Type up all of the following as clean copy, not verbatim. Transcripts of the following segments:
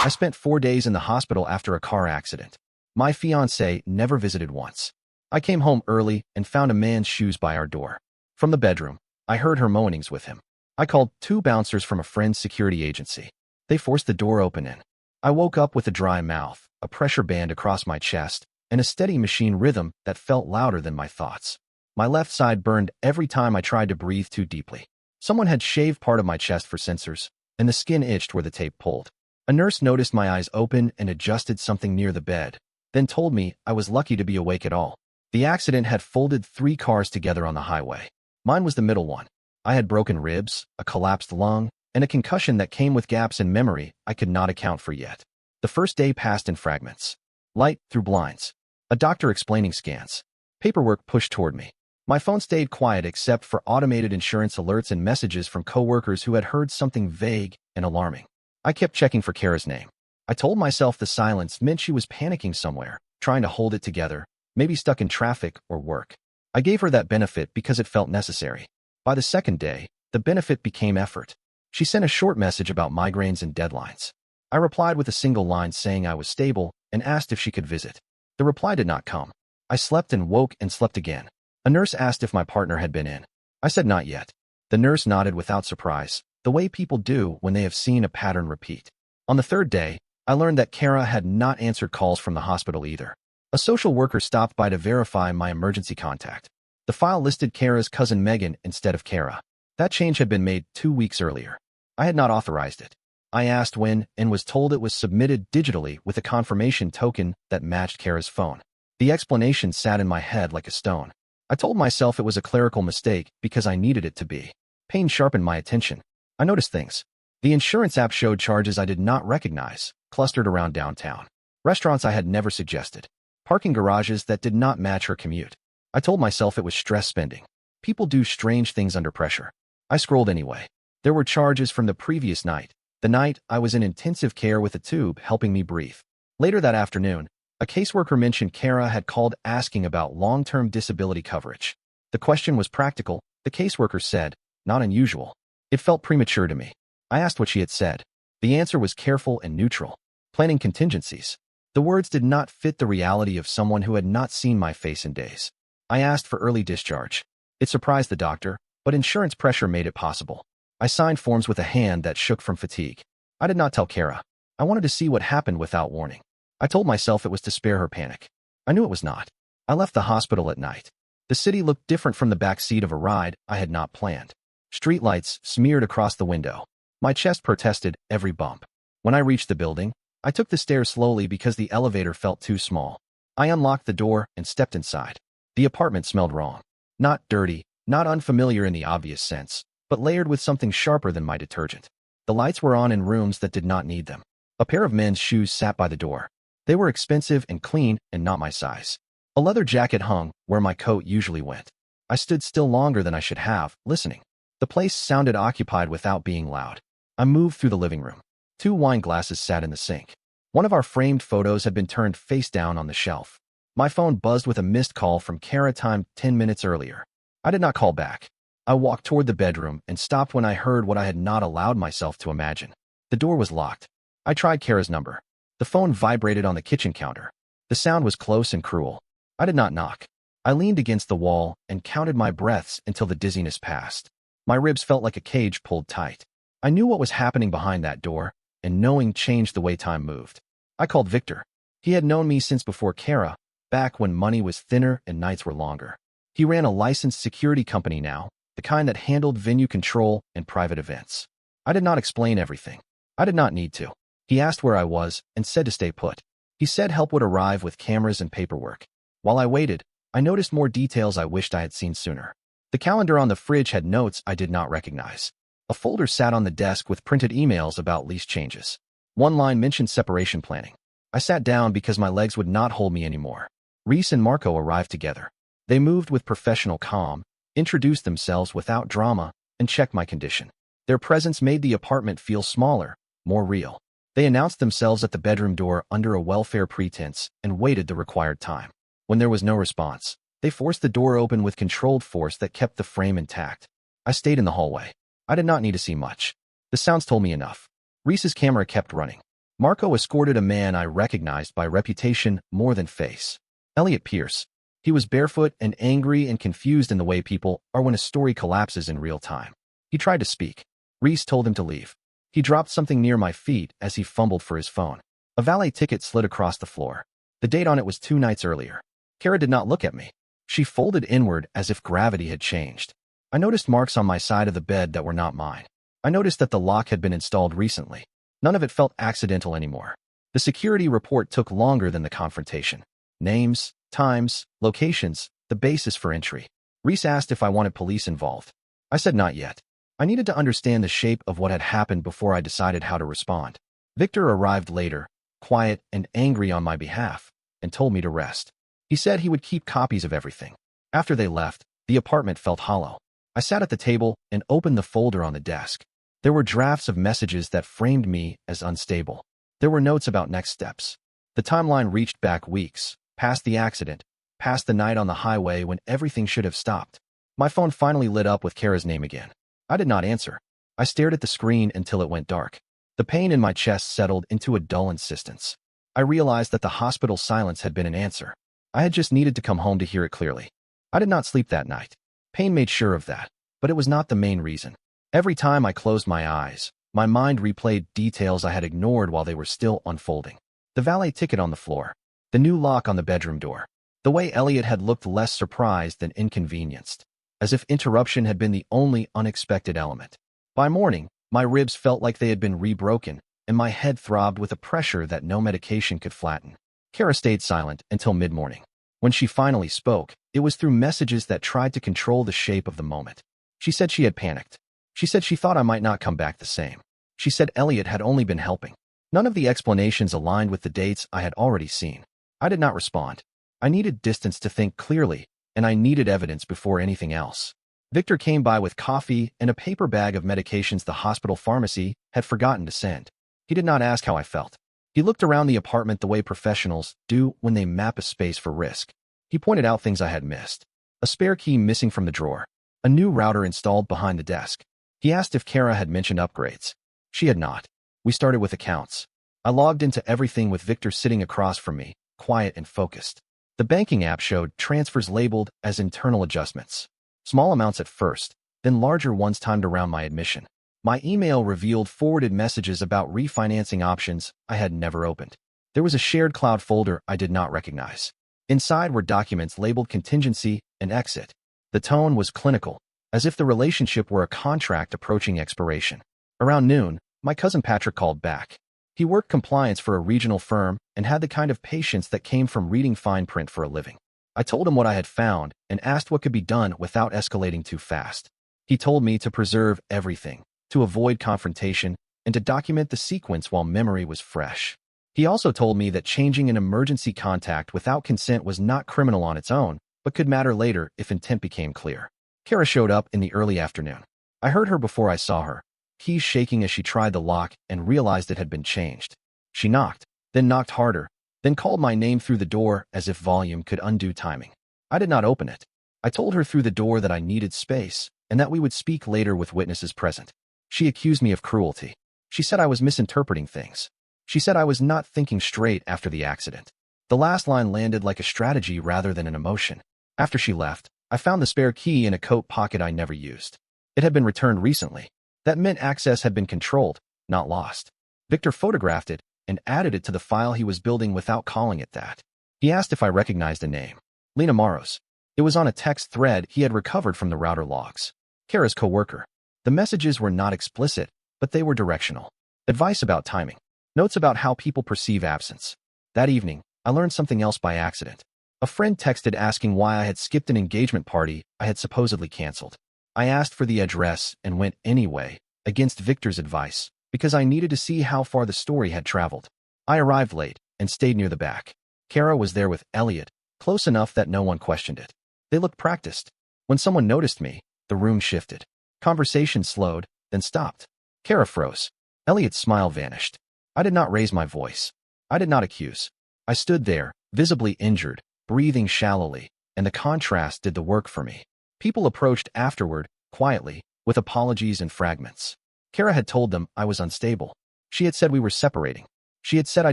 I spent 4 days in the hospital after a car accident. My fiancé never visited once. I came home early and found a man's shoes by our door. From the bedroom, I heard her moanings with him. I called 2 bouncers from a friend's security agency. They forced the door open in. I woke up with a dry mouth, a pressure band across my chest, and a steady machine rhythm that felt louder than my thoughts. My left side burned every time I tried to breathe too deeply. Someone had shaved part of my chest for sensors, and the skin itched where the tape pulled. A nurse noticed my eyes open and adjusted something near the bed, then told me I was lucky to be awake at all. The accident had folded 3 cars together on the highway. Mine was the middle one. I had broken ribs, a collapsed lung, and a concussion that came with gaps in memory I could not account for yet. The first day passed in fragments. Light through blinds. A doctor explaining scans. Paperwork pushed toward me. My phone stayed quiet except for automated insurance alerts and messages from coworkers who had heard something vague and alarming. I kept checking for Kara's name. I told myself the silence meant she was panicking somewhere, trying to hold it together, maybe stuck in traffic or work. I gave her that benefit because it felt necessary. By the second day, the benefit became effort. She sent a short message about migraines and deadlines. I replied with a single line saying I was stable and asked if she could visit. The reply did not come. I slept and woke and slept again. A nurse asked if my partner had been in. I said not yet. The nurse nodded without surprise, the way people do when they have seen a pattern repeat. On the 3rd day, I learned that Kara had not answered calls from the hospital either. A social worker stopped by to verify my emergency contact. The file listed Kara's cousin Megan instead of Kara. That change had been made 2 weeks earlier. I had not authorized it. I asked when and was told it was submitted digitally with a confirmation token that matched Kara's phone. The explanation sat in my head like a stone. I told myself it was a clerical mistake because I needed it to be. Pain sharpened my attention. I noticed things. The insurance app showed charges I did not recognize, clustered around downtown. Restaurants I had never suggested. Parking garages that did not match her commute. I told myself it was stress spending. People do strange things under pressure. I scrolled anyway. There were charges from the previous night, the night I was in intensive care with a tube helping me breathe. Later that afternoon, a caseworker mentioned Kara had called asking about long-term disability coverage. The question was practical, the caseworker said, not unusual. It felt premature to me. I asked what she had said. The answer was careful and neutral. Planning contingencies. The words did not fit the reality of someone who had not seen my face in days. I asked for early discharge. It surprised the doctor, but insurance pressure made it possible. I signed forms with a hand that shook from fatigue. I did not tell Kara. I wanted to see what happened without warning. I told myself it was to spare her panic. I knew it was not. I left the hospital at night. The city looked different from the back seat of a ride I had not planned. Streetlights smeared across the window. My chest protested every bump. When I reached the building, I took the stairs slowly because the elevator felt too small. I unlocked the door and stepped inside. The apartment smelled wrong. Not dirty, not unfamiliar in the obvious sense, but layered with something sharper than my detergent. The lights were on in rooms that did not need them. A pair of men's shoes sat by the door. They were expensive and clean and not my size. A leather jacket hung where my coat usually went. I stood still longer than I should have, listening. The place sounded occupied without being loud. I moved through the living room. 2 wine glasses sat in the sink. One of our framed photos had been turned face down on the shelf. My phone buzzed with a missed call from Kara timed 10 minutes earlier. I did not call back. I walked toward the bedroom and stopped when I heard what I had not allowed myself to imagine. The door was locked. I tried Kara's number. The phone vibrated on the kitchen counter. The sound was close and cruel. I did not knock. I leaned against the wall and counted my breaths until the dizziness passed. My ribs felt like a cage pulled tight. I knew what was happening behind that door, and knowing changed the way time moved. I called Victor. He had known me since before Kara, back when money was thinner and nights were longer. He ran a licensed security company now, the kind that handled venue control and private events. I did not explain everything. I did not need to. He asked where I was and said to stay put. He said help would arrive with cameras and paperwork. While I waited, I noticed more details I wished I had seen sooner. The calendar on the fridge had notes I did not recognize. A folder sat on the desk with printed emails about lease changes. One line mentioned separation planning. I sat down because my legs would not hold me anymore. Reese and Marco arrived together. They moved with professional calm, introduced themselves without drama, and checked my condition. Their presence made the apartment feel smaller, more real. They announced themselves at the bedroom door under a welfare pretense and waited the required time. When there was no response, they forced the door open with controlled force that kept the frame intact. I stayed in the hallway. I did not need to see much. The sounds told me enough. Reese's camera kept running. Marco escorted a man I recognized by reputation more than face. Elliot Pierce. He was barefoot and angry and confused in the way people are when a story collapses in real time. He tried to speak. Reese told him to leave. He dropped something near my feet as he fumbled for his phone. A valet ticket slid across the floor. The date on it was 2 nights earlier. Kara did not look at me. She folded inward as if gravity had changed. I noticed marks on my side of the bed that were not mine. I noticed that the lock had been installed recently. None of it felt accidental anymore. The security report took longer than the confrontation. Names, times, locations, the basis for entry. Reese asked if I wanted police involved. I said not yet. I needed to understand the shape of what had happened before I decided how to respond. Victor arrived later, quiet and angry on my behalf, and told me to rest. He said he would keep copies of everything. After they left, the apartment felt hollow. I sat at the table and opened the folder on the desk. There were drafts of messages that framed me as unstable. There were notes about next steps. The timeline reached back weeks, past the accident, past the night on the highway when everything should have stopped. My phone finally lit up with Kara's name again. I did not answer. I stared at the screen until it went dark. The pain in my chest settled into a dull insistence. I realized that the hospital silence had been an answer. I had just needed to come home to hear it clearly. I did not sleep that night. Pain made sure of that, but it was not the main reason. Every time I closed my eyes, my mind replayed details I had ignored while they were still unfolding. The valet ticket on the floor. The new lock on the bedroom door. The way Elliot had looked less surprised than inconvenienced, as if interruption had been the only unexpected element. By morning, my ribs felt like they had been rebroken, and my head throbbed with a pressure that no medication could flatten. Kara stayed silent until mid-morning. When she finally spoke, it was through messages that tried to control the shape of the moment. She said she had panicked. She said she thought I might not come back the same. She said Elliot had only been helping. None of the explanations aligned with the dates I had already seen. I did not respond. I needed distance to think clearly, and I needed evidence before anything else. Victor came by with coffee and a paper bag of medications the hospital pharmacy had forgotten to send. He did not ask how I felt. He looked around the apartment the way professionals do when they map a space for risk. He pointed out things I had missed. A spare key missing from the drawer. A new router installed behind the desk. He asked if Kara had mentioned upgrades. She had not. We started with accounts. I logged into everything with Victor sitting across from me, quiet and focused. The banking app showed transfers labeled as internal adjustments. Small amounts at first, then larger ones timed around my admission. My email revealed forwarded messages about refinancing options I had never opened. There was a shared cloud folder I did not recognize. Inside were documents labeled contingency and exit. The tone was clinical, as if the relationship were a contract approaching expiration. Around noon, my cousin Patrick called back. He worked compliance for a regional firm and had the kind of patience that came from reading fine print for a living. I told him what I had found and asked what could be done without escalating too fast. He told me to preserve everything, to avoid confrontation, and to document the sequence while memory was fresh. He also told me that changing an emergency contact without consent was not criminal on its own, but could matter later if intent became clear. Kara showed up in the early afternoon. I heard her before I saw her, keys shaking as she tried the lock and realized it had been changed. She knocked, then knocked harder, then called my name through the door as if volume could undo timing. I did not open it. I told her through the door that I needed space and that we would speak later with witnesses present. She accused me of cruelty. She said I was misinterpreting things. She said I was not thinking straight after the accident. The last line landed like a strategy rather than an emotion. After she left, I found the spare key in a coat pocket I never used. It had been returned recently. That meant access had been controlled, not lost. Victor photographed it and added it to the file he was building without calling it that. He asked if I recognized the name. Lena Maros. It was on a text thread he had recovered from the router logs. Kara's co-worker. The messages were not explicit, but they were directional. Advice about timing. Notes about how people perceive absence. That evening, I learned something else by accident. A friend texted asking why I had skipped an engagement party I had supposedly canceled. I asked for the address and went anyway, against Victor's advice, because I needed to see how far the story had traveled. I arrived late and stayed near the back. Kara was there with Elliot, close enough that no one questioned it. They looked practiced. When someone noticed me, the room shifted. Conversation slowed, then stopped. Kara froze. Elliot's smile vanished. I did not raise my voice. I did not accuse. I stood there, visibly injured, breathing shallowly, and the contrast did the work for me. People approached afterward, quietly, with apologies and fragments. Kara had told them I was unstable. She had said we were separating. She had said I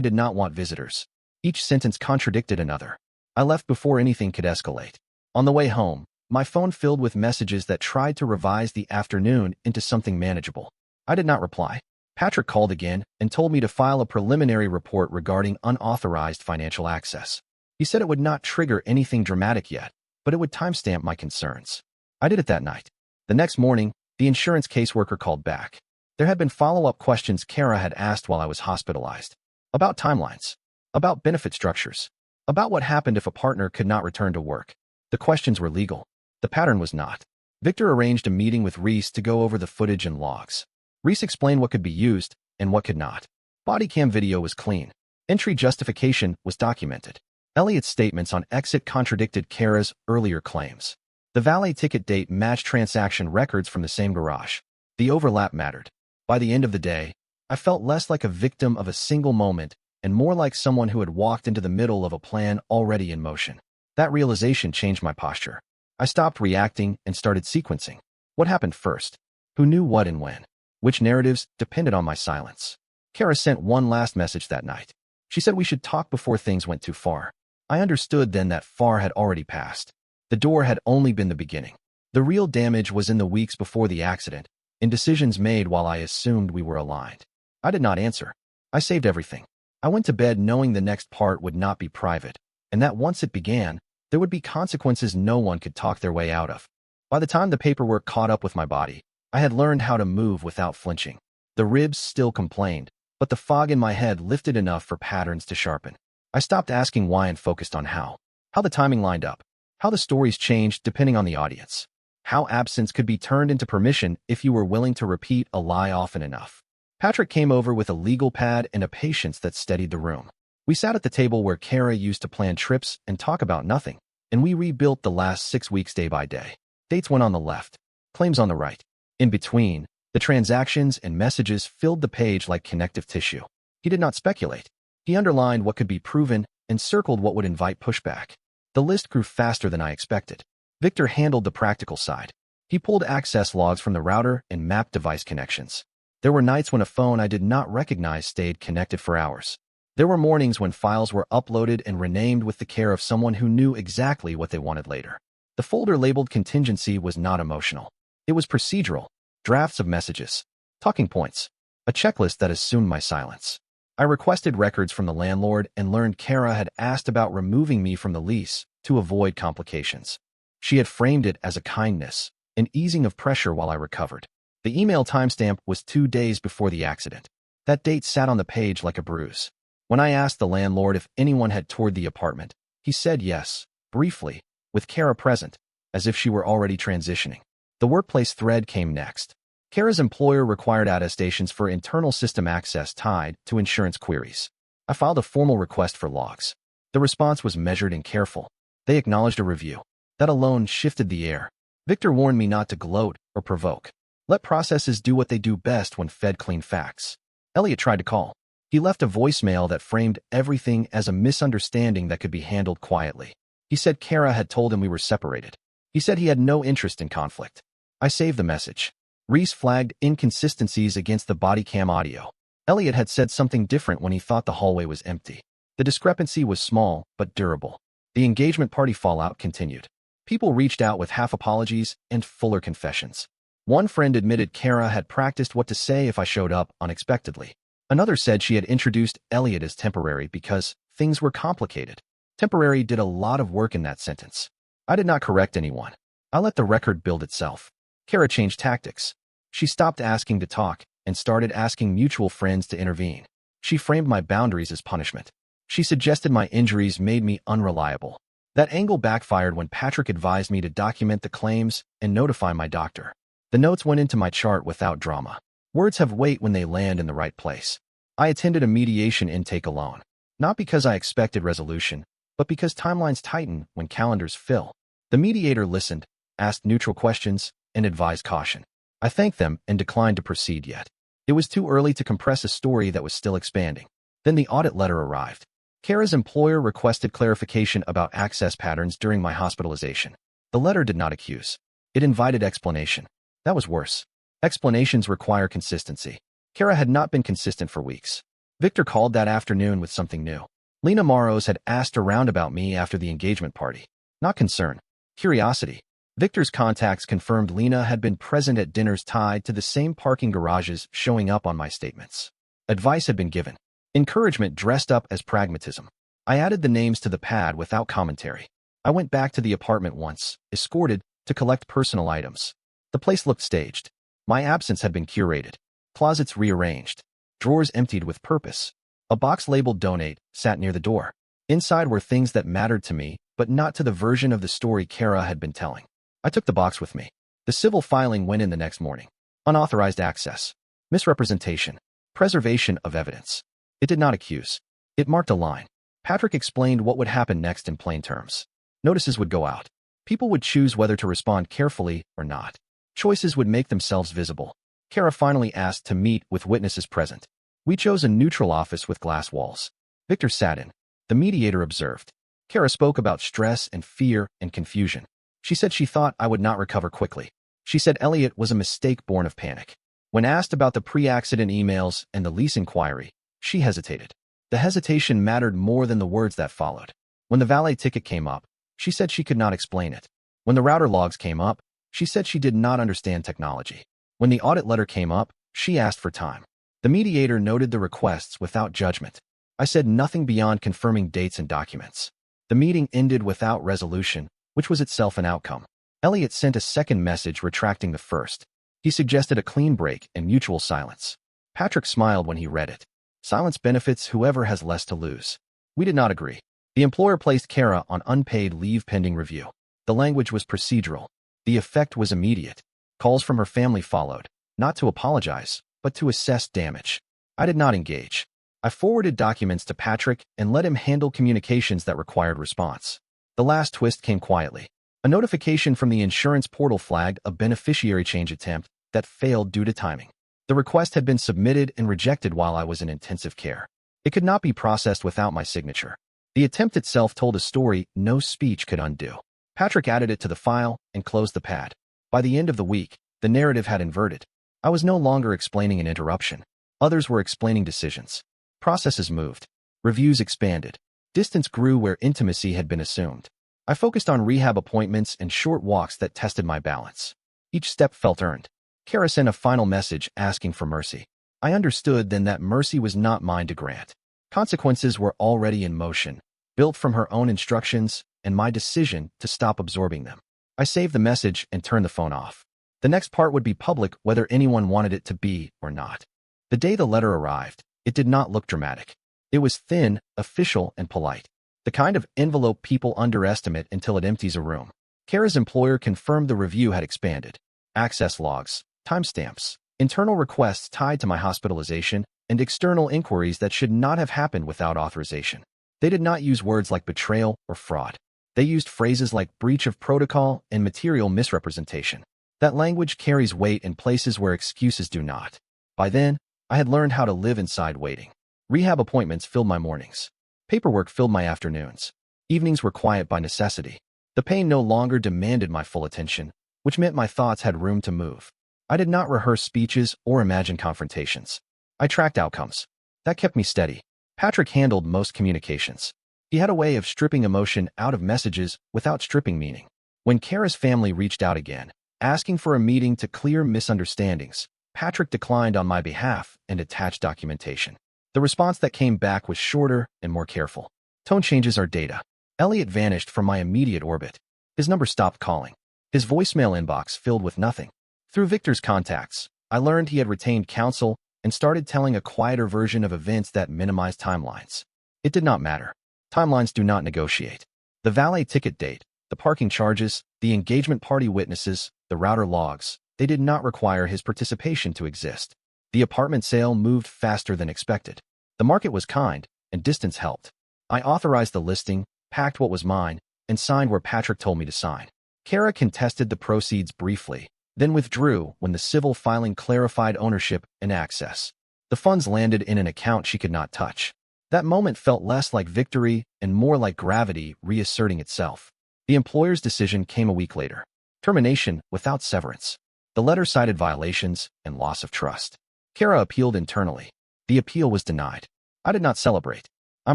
did not want visitors. Each sentence contradicted another. I left before anything could escalate. On the way home, my phone filled with messages that tried to revise the afternoon into something manageable. I did not reply. Patrick called again and told me to file a preliminary report regarding unauthorized financial access. He said it would not trigger anything dramatic yet, but it would timestamp my concerns. I did it that night. The next morning, the insurance caseworker called back. There had been follow-up questions Kara had asked while I was hospitalized. About timelines. About benefit structures. About what happened if a partner could not return to work. The questions were legal. The pattern was not. Victor arranged a meeting with Reese to go over the footage and logs. Reese explained what could be used and what could not. Body cam video was clean. Entry justification was documented. Elliot's statements on exit contradicted Kara's earlier claims. The valet ticket date matched transaction records from the same garage. The overlap mattered. By the end of the day, I felt less like a victim of a single moment and more like someone who had walked into the middle of a plan already in motion. That realization changed my posture. I stopped reacting and started sequencing. What happened first? Who knew what and when? Which narratives depended on my silence? Kara sent one last message that night. She said we should talk before things went too far. I understood then that far had already passed. The door had only been the beginning. The real damage was in the weeks before the accident, in decisions made while I assumed we were aligned. I did not answer. I saved everything. I went to bed knowing the next part would not be private, and that once it began, there would be consequences no one could talk their way out of. By the time the paperwork caught up with my body, I had learned how to move without flinching. The ribs still complained, but the fog in my head lifted enough for patterns to sharpen. I stopped asking why and focused on how. How the timing lined up. How the stories changed depending on the audience. How absence could be turned into permission if you were willing to repeat a lie often enough. Patrick came over with a legal pad and a patience that steadied the room. We sat at the table where Kara used to plan trips and talk about nothing, and we rebuilt the last 6 weeks day by day. Dates went on the left, claims on the right. In between, the transactions and messages filled the page like connective tissue. He did not speculate. He underlined what could be proven and circled what would invite pushback. The list grew faster than I expected. Victor handled the practical side. He pulled access logs from the router and mapped device connections. There were nights when a phone I did not recognize stayed connected for hours. There were mornings when files were uploaded and renamed with the care of someone who knew exactly what they wanted later. The folder labeled contingency was not emotional. It was procedural, drafts of messages, talking points, a checklist that assumed my silence. I requested records from the landlord and learned Kara had asked about removing me from the lease to avoid complications. She had framed it as a kindness, an easing of pressure while I recovered. The email timestamp was 2 days before the accident. That date sat on the page like a bruise. When I asked the landlord if anyone had toured the apartment, he said yes, briefly, with Kara present, as if she were already transitioning. The workplace thread came next. Kara's employer required attestations for internal system access tied to insurance queries. I filed a formal request for logs. The response was measured and careful. They acknowledged a review. That alone shifted the air. Victor warned me not to gloat or provoke. Let processes do what they do best when fed clean facts. Elliot tried to call. He left a voicemail that framed everything as a misunderstanding that could be handled quietly. He said Kara had told him we were separated. He said he had no interest in conflict. I saved the message. Reese flagged inconsistencies against the body cam audio. Elliot had said something different when he thought the hallway was empty. The discrepancy was small, but durable. The engagement party fallout continued. People reached out with half apologies and fuller confessions. One friend admitted Kara had practiced what to say if I showed up unexpectedly. Another said she had introduced Elliot as temporary because things were complicated. Temporary did a lot of work in that sentence. I did not correct anyone. I let the record build itself. Kara changed tactics. She stopped asking to talk and started asking mutual friends to intervene. She framed my boundaries as punishment. She suggested my injuries made me unreliable. That angle backfired when Patrick advised me to document the claims and notify my doctor. The notes went into my chart without drama. Words have weight when they land in the right place. I attended a mediation intake alone, not because I expected resolution, but because timelines tighten when calendars fill. The mediator listened, asked neutral questions, and advised caution. I thanked them and declined to proceed yet. It was too early to compress a story that was still expanding. Then the audit letter arrived. Kara's employer requested clarification about access patterns during my hospitalization. The letter did not accuse. It invited explanation. That was worse. Explanations require consistency. Kara had not been consistent for weeks. Victor called that afternoon with something new. Lena Maros had asked around about me after the engagement party. Not concern. Curiosity. Victor's contacts confirmed Lena had been present at dinners tied to the same parking garages showing up on my statements. Advice had been given. Encouragement dressed up as pragmatism. I added the names to the pad without commentary. I went back to the apartment once, escorted, to collect personal items. The place looked staged. My absence had been curated. Closets rearranged. Drawers emptied with purpose. A box labeled Donate sat near the door. Inside were things that mattered to me, but not to the version of the story Kara had been telling. I took the box with me. The civil filing went in the next morning. Unauthorized access. Misrepresentation. Preservation of evidence. It did not accuse. It marked a line. Patrick explained what would happen next in plain terms. Notices would go out. People would choose whether to respond carefully or not. Choices would make themselves visible. Kara finally asked to meet with witnesses present. We chose a neutral office with glass walls. Victor sat in. The mediator observed. Kara spoke about stress and fear and confusion. She said she thought I would not recover quickly. She said Elliot was a mistake born of panic. When asked about the pre-accident emails and the lease inquiry, she hesitated. The hesitation mattered more than the words that followed. When the valet ticket came up, she said she could not explain it. When the router logs came up, she said she did not understand technology. When the audit letter came up, she asked for time. The mediator noted the requests without judgment. I said nothing beyond confirming dates and documents. The meeting ended without resolution, which was itself an outcome. Elliot sent a second message retracting the first. He suggested a clean break and mutual silence. Patrick smiled when he read it. Silence benefits whoever has less to lose. We did not agree. The employer placed Kara on unpaid leave pending review. The language was procedural. The effect was immediate. Calls from her family followed, not to apologize, but to assess damage. I did not engage. I forwarded documents to Patrick and let him handle communications that required response. The last twist came quietly. A notification from the insurance portal flagged a beneficiary change attempt that failed due to timing. The request had been submitted and rejected while I was in intensive care. It could not be processed without my signature. The attempt itself told a story no speech could undo. Patrick added it to the file and closed the pad. By the end of the week, the narrative had inverted. I was no longer explaining an interruption. Others were explaining decisions. Processes moved. Reviews expanded. Distance grew where intimacy had been assumed. I focused on rehab appointments and short walks that tested my balance. Each step felt earned. Kara sent a final message asking for mercy. I understood then that mercy was not mine to grant. Consequences were already in motion, built from her own instructions and my decision to stop absorbing them. I saved the message and turned the phone off. The next part would be public whether anyone wanted it to be or not. The day the letter arrived, it did not look dramatic. It was thin, official, and polite. The kind of envelope people underestimate until it empties a room. Kara's employer confirmed the review had expanded. Access logs, timestamps, internal requests tied to my hospitalization, and external inquiries that should not have happened without authorization. They did not use words like betrayal or fraud. They used phrases like breach of protocol and material misrepresentation. That language carries weight in places where excuses do not. By then, I had learned how to live inside waiting. Rehab appointments filled my mornings. Paperwork filled my afternoons. Evenings were quiet by necessity. The pain no longer demanded my full attention, which meant my thoughts had room to move. I did not rehearse speeches or imagine confrontations. I tracked outcomes. That kept me steady. Patrick handled most communications. He had a way of stripping emotion out of messages without stripping meaning. When Kara's family reached out again, asking for a meeting to clear misunderstandings, Patrick declined on my behalf and attached documentation. The response that came back was shorter and more careful. Tone changes are data. Elliot vanished from my immediate orbit. His number stopped calling. His voicemail inbox filled with nothing. Through Victor's contacts, I learned he had retained counsel and started telling a quieter version of events that minimized timelines. It did not matter. Timelines do not negotiate. The valet ticket date, the parking charges, the engagement party witnesses, the router logs, they did not require his participation to exist. The apartment sale moved faster than expected. The market was kind, and distance helped. I authorized the listing, packed what was mine, and signed where Patrick told me to sign. Kara contested the proceeds briefly, then withdrew when the civil filing clarified ownership and access. The funds landed in an account she could not touch. That moment felt less like victory and more like gravity reasserting itself. The employer's decision came a week later. Termination without severance. The letter cited violations and loss of trust. Kara appealed internally. The appeal was denied. I did not celebrate. I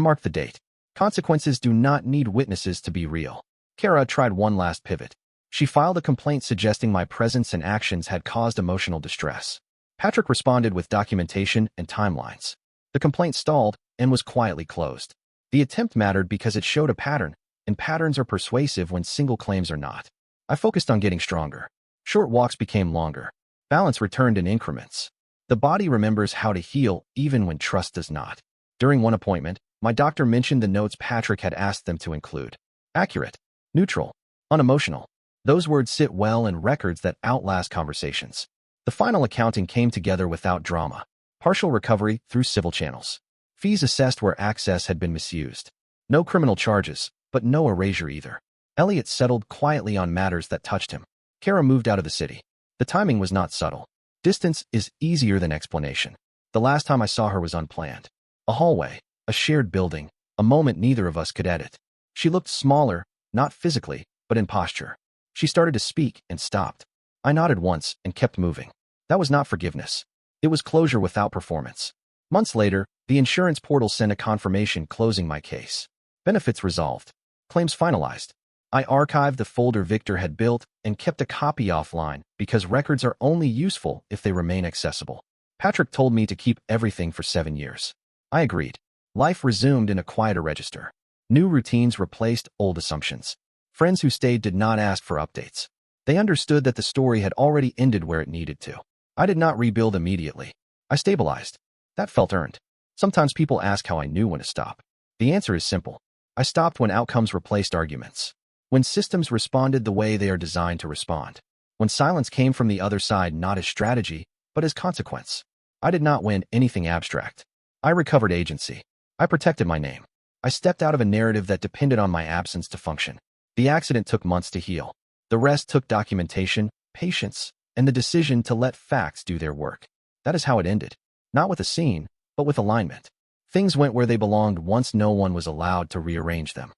marked the date. Consequences do not need witnesses to be real. Kara tried one last pivot. She filed a complaint suggesting my presence and actions had caused emotional distress. Patrick responded with documentation and timelines. The complaint stalled and was quietly closed. The attempt mattered because it showed a pattern, and patterns are persuasive when single claims are not. I focused on getting stronger. Short walks became longer. Balance returned in increments. The body remembers how to heal even when trust does not. During one appointment, my doctor mentioned the notes Patrick had asked them to include. Accurate, neutral, unemotional. Those words sit well in records that outlast conversations. The final accounting came together without drama. Partial recovery through civil channels. Fees assessed where access had been misused. No criminal charges, but no erasure either. Elliot settled quietly on matters that touched him. Kara moved out of the city. The timing was not subtle. Distance is easier than explanation. The last time I saw her was unplanned. A hallway, a shared building, a moment neither of us could edit. She looked smaller, not physically, but in posture. She started to speak and stopped. I nodded once and kept moving. That was not forgiveness. It was closure without performance. Months later, the insurance portal sent a confirmation closing my case. Benefits resolved. Claims finalized. I archived the folder Victor had built and kept a copy offline because records are only useful if they remain accessible. Patrick told me to keep everything for 7 years. I agreed. Life resumed in a quieter register. New routines replaced old assumptions. Friends who stayed did not ask for updates. They understood that the story had already ended where it needed to. I did not rebuild immediately. I stabilized. That felt earned. Sometimes people ask how I knew when to stop. The answer is simple. I stopped when outcomes replaced arguments. When systems responded the way they are designed to respond. When silence came from the other side not as strategy, but as consequence. I did not win anything abstract. I recovered agency. I protected my name. I stepped out of a narrative that depended on my absence to function. The accident took months to heal. The rest took documentation, patience, and the decision to let facts do their work. That is how it ended. Not with a scene, but with alignment. Things went where they belonged once no one was allowed to rearrange them.